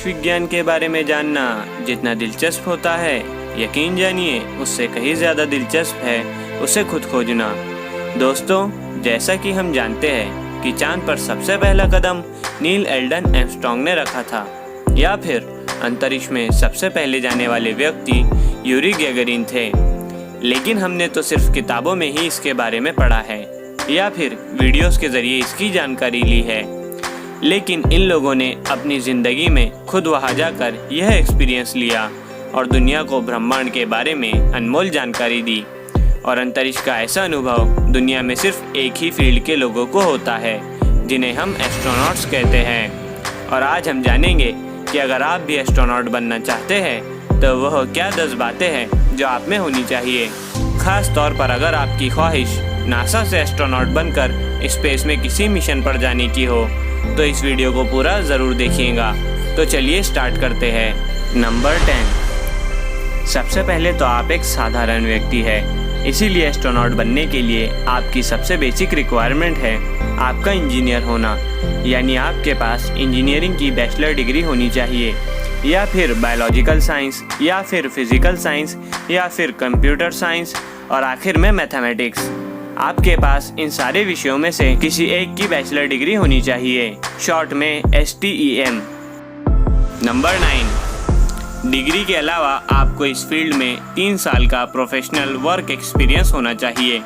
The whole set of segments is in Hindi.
अंतरिक्ष विज्ञान के बारे में जानना जितना दिलचस्प होता है, यकीन जानिए उससे कहीं ज़्यादा दिलचस्प है उसे खुद खोजना। दोस्तों, जैसा कि हम जानते हैं कि चांद पर सबसे पहला कदम नील एल्डन आर्मस्ट्रांग ने रखा था, या फिर अंतरिक्ष में सबसे पहले जाने वाले व्यक्ति यूरी गैगरिन थे, लेकिन हमने तो सिर्फ किताबों में ही इसके बारे में पढ़ा है या फिर वीडियोस के ज़रिए इसकी जानकारी ली है। लेकिन इन लोगों ने अपनी ज़िंदगी में खुद वहाँ जाकर यह एक्सपीरियंस लिया और दुनिया को ब्रह्मांड के बारे में अनमोल जानकारी दी। और अंतरिक्ष का ऐसा अनुभव दुनिया में सिर्फ एक ही फील्ड के लोगों को होता है, जिन्हें हम एस्ट्रोनॉट्स कहते हैं। और आज हम जानेंगे कि अगर आप भी एस्ट्रोनॉट बनना चाहते हैं तो वह क्या 10 बातें हैं जो आप में होनी चाहिए। ख़ास तौर पर अगर आपकी ख्वाहिश नासा से एस्ट्रोनॉट बनकर स्पेस में किसी मिशन पर जाने की हो तो इस वीडियो को पूरा ज़रूर देखिएगा। तो चलिए स्टार्ट करते हैं। नंबर 10। सबसे पहले तो आप एक साधारण व्यक्ति है, इसीलिए एस्ट्रोनॉट बनने के लिए आपकी सबसे बेसिक रिक्वायरमेंट है आपका इंजीनियर होना, यानी आपके पास इंजीनियरिंग की बैचलर डिग्री होनी चाहिए, या फिर बायोलॉजिकल साइंस, या फिर फिजिकल साइंस, या फिर कंप्यूटर साइंस, और आखिर में मैथमेटिक्स। आपके पास इन सारे विषयों में से किसी एक की बैचलर डिग्री होनी चाहिए, शॉर्ट में STEM। नंबर 9। डिग्री के अलावा आपको इस फील्ड में 3 साल का प्रोफेशनल वर्क एक्सपीरियंस होना चाहिए,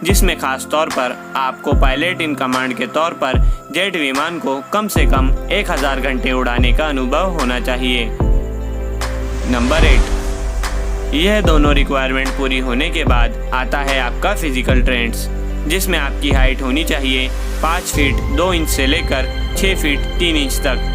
जिसमें खास तौर पर आपको पायलट इन कमांड के तौर पर जेट विमान को कम से कम 1000 घंटे उड़ाने का अनुभव होना चाहिए। नंबर 8। यह दोनों रिक्वायरमेंट पूरी होने के बाद आता है आपका फिजिकल ट्रेंड्स, जिसमें आपकी हाइट होनी चाहिए 5 फीट 2 इंच से लेकर 6 फीट 3 इंच तक।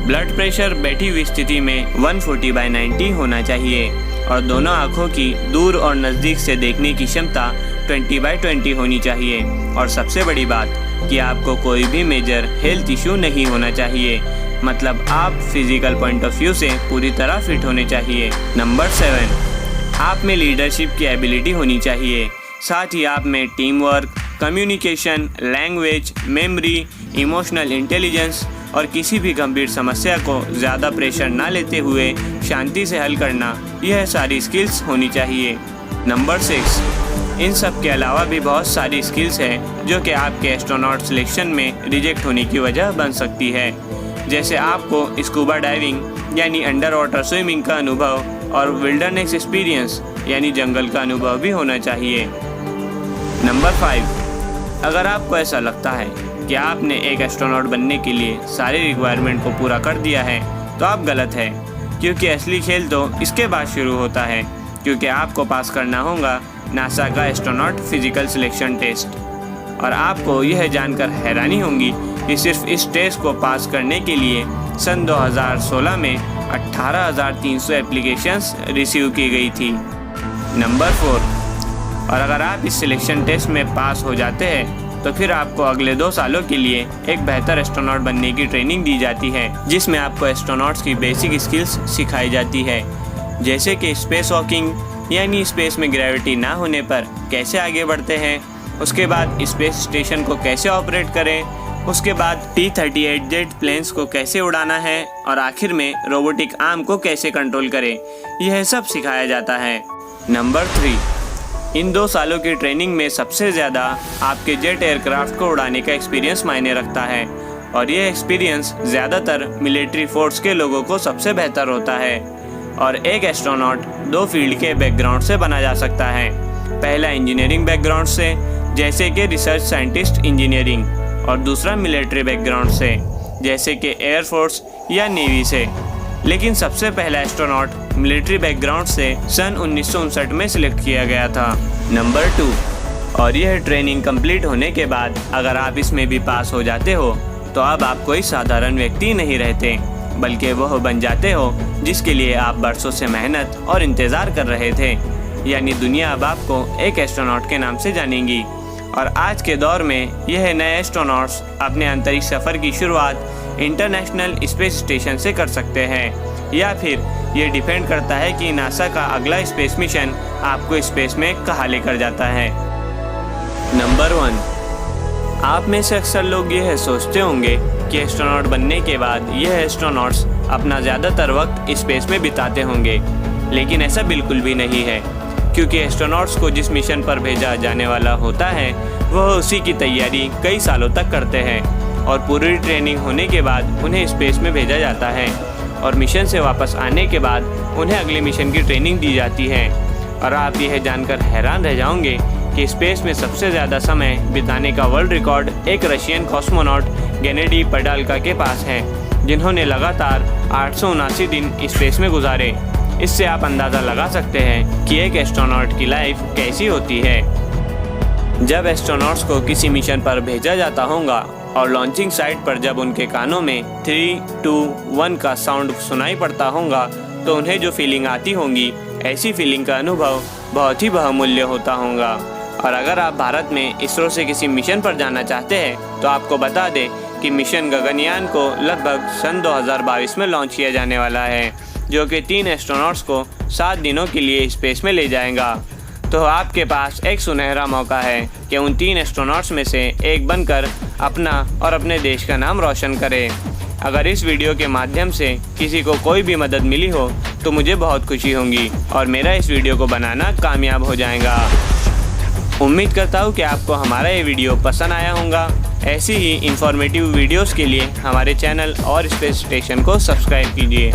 ब्लड प्रेशर बैठी हुई स्थिति में 140/90 होना चाहिए, और दोनों आँखों की दूर और नज़दीक से देखने की क्षमता 20/20 होनी चाहिए। और सबसे बड़ी बात कि आपको कोई भी मेजर हेल्थ इशू नहीं होना चाहिए, मतलब आप फिजिकल पॉइंट ऑफ व्यू से पूरी तरह फिट होने चाहिए। नंबर 7। आप में लीडरशिप की एबिलिटी होनी चाहिए, साथ ही आप में team work, communication, language, memory, emotional intelligence और किसी भी गंभीर समस्या को ज़्यादा प्रेशर ना लेते हुए शांति से हल करना, यह सारी स्किल्स होनी चाहिए। नंबर 6। इन सब के अलावा भी बहुत सारी स्किल्स हैं जो कि आपके एस्ट्रोनॉट सिलेक्शन में रिजेक्ट होने की वजह बन सकती है, जैसे आपको स्कूबा डाइविंग यानी अंडर वाटर स्विमिंग का अनुभव और विल्डरनेस एक्सपीरियंस यानी जंगल का अनुभव भी होना चाहिए। नंबर 5। अगर आपको ऐसा लगता है कि आपने एक एस्ट्रोनॉट बनने के लिए सारे रिक्वायरमेंट को पूरा कर दिया है तो आप गलत है, क्योंकि असली खेल तो इसके बाद शुरू होता है, क्योंकि आपको पास करना होगा नासा का एस्ट्रोनॉट फिजिकल सिलेक्शन टेस्ट। और आपको यह जानकर हैरानी होगी कि सिर्फ इस टेस्ट को पास करने के लिए सन 2016 में 18,300 एप्लीकेशंस रिसीव की गई थी। नंबर 4। और अगर आप इस सिलेक्शन टेस्ट में पास हो जाते हैं तो फिर आपको अगले 2 सालों के लिए एक बेहतर एस्ट्रोनॉट बनने की ट्रेनिंग दी जाती है, जिसमें आपको एस्ट्रोनॉट्स की बेसिक स्किल्स सिखाई जाती है, जैसे कि स्पेस वॉकिंग यानी स्पेस में ग्रेविटी ना होने पर कैसे आगे बढ़ते हैं, उसके बाद स्पेस स्टेशन को कैसे ऑपरेट करें, उसके बाद T-38 जेट प्लेन्स को कैसे उड़ाना है, और आखिर में रोबोटिक आर्म को कैसे कंट्रोल करें, यह सब सिखाया जाता है। नंबर 3। इन 2 सालों की ट्रेनिंग में सबसे ज़्यादा आपके जेट एयरक्राफ्ट को उड़ाने का एक्सपीरियंस मायने रखता है, और यह एक्सपीरियंस ज़्यादातर मिलिट्री फोर्स के लोगों को सबसे बेहतर होता है। और एक एस्ट्रोनॉट 2 फील्ड के बैकग्राउंड से बना जा सकता है। पहला इंजीनियरिंग बैकग्राउंड से, जैसे कि रिसर्च साइंटिस्ट इंजीनियरिंग, और दूसरा मिलिट्री बैकग्राउंड से, जैसे कि एयरफोर्स या नेवी से। लेकिन सबसे पहला एस्ट्रोनॉट मिलिट्री बैकग्राउंड से सन 1959 में सिलेक्ट किया गया था। नंबर 2। और यह ट्रेनिंग कंप्लीट होने के बाद अगर आप इसमें भी पास हो जाते हो तो अब आप कोई साधारण व्यक्ति नहीं रहते, बल्कि वह बन जाते हो जिसके लिए आप बरसों से मेहनत और इंतज़ार कर रहे थे, यानी दुनिया अब आपको एक एस्ट्रोनॉट के नाम से जानेगी। और आज के दौर में यह नए एस्ट्रोनॉट्स अपने अंतरिक्ष सफ़र की शुरुआत इंटरनेशनल स्पेस स्टेशन से कर सकते हैं, या फिर ये डिपेंड करता है कि नासा का अगला स्पेस मिशन आपको स्पेस में कहाँ लेकर जाता है। नंबर 1। आप में से अक्सर लोग यह सोचते होंगे कि एस्ट्रोनॉट बनने के बाद यह एस्ट्रोनॉट्स अपना ज़्यादातर वक्त स्पेस में बिताते होंगे, लेकिन ऐसा बिल्कुल भी नहीं है, क्योंकि एस्ट्रोनॉट्स को जिस मिशन पर भेजा जाने वाला होता है वह उसी की तैयारी कई सालों तक करते हैं और पूरी ट्रेनिंग होने के बाद उन्हें स्पेस में भेजा जाता है और मिशन से वापस आने के बाद उन्हें अगले मिशन की ट्रेनिंग दी जाती है। और आप यह जानकर हैरान रह जाओगे कि स्पेस में सबसे ज़्यादा समय बिताने का वर्ल्ड रिकॉर्ड एक रशियन कॉस्मोनॉट गेनेडी पडाल्का के पास है, जिन्होंने लगातार 879 दिन स्पेस में गुजारे। इससे आप अंदाज़ा लगा सकते हैं कि एक एस्ट्रोनॉट की लाइफ कैसी होती है। जब एस्ट्रोनॉट्स को किसी मिशन पर भेजा जाता होगा और लॉन्चिंग साइट पर जब उनके कानों में 3, 2, 1 का साउंड सुनाई पड़ता होगा तो उन्हें जो फीलिंग आती होंगी, ऐसी फीलिंग का अनुभव बहुत ही बहुमूल्य होता होगा। और अगर आप भारत में इसरो से किसी मिशन पर जाना चाहते हैं तो आपको बता दें कि मिशन गगनयान को लगभग सन 2022 में लॉन्च किया जाने वाला है, जो कि 3 एस्ट्रोनॉट्स को 7 दिनों के लिए स्पेस में ले जाएगा। तो आपके पास एक सुनहरा मौका है कि उन 3 एस्ट्रोनॉट्स में से एक बनकर अपना और अपने देश का नाम रोशन करें। अगर इस वीडियो के माध्यम से किसी को कोई भी मदद मिली हो तो मुझे बहुत खुशी होगी और मेरा इस वीडियो को बनाना कामयाब हो जाएगा। उम्मीद करता हूँ कि आपको हमारा ये वीडियो पसंद आया होगा। ऐसी ही इंफॉर्मेटिव वीडियोस के लिए हमारे चैनल और स्पेस स्टेशन को सब्सक्राइब कीजिए।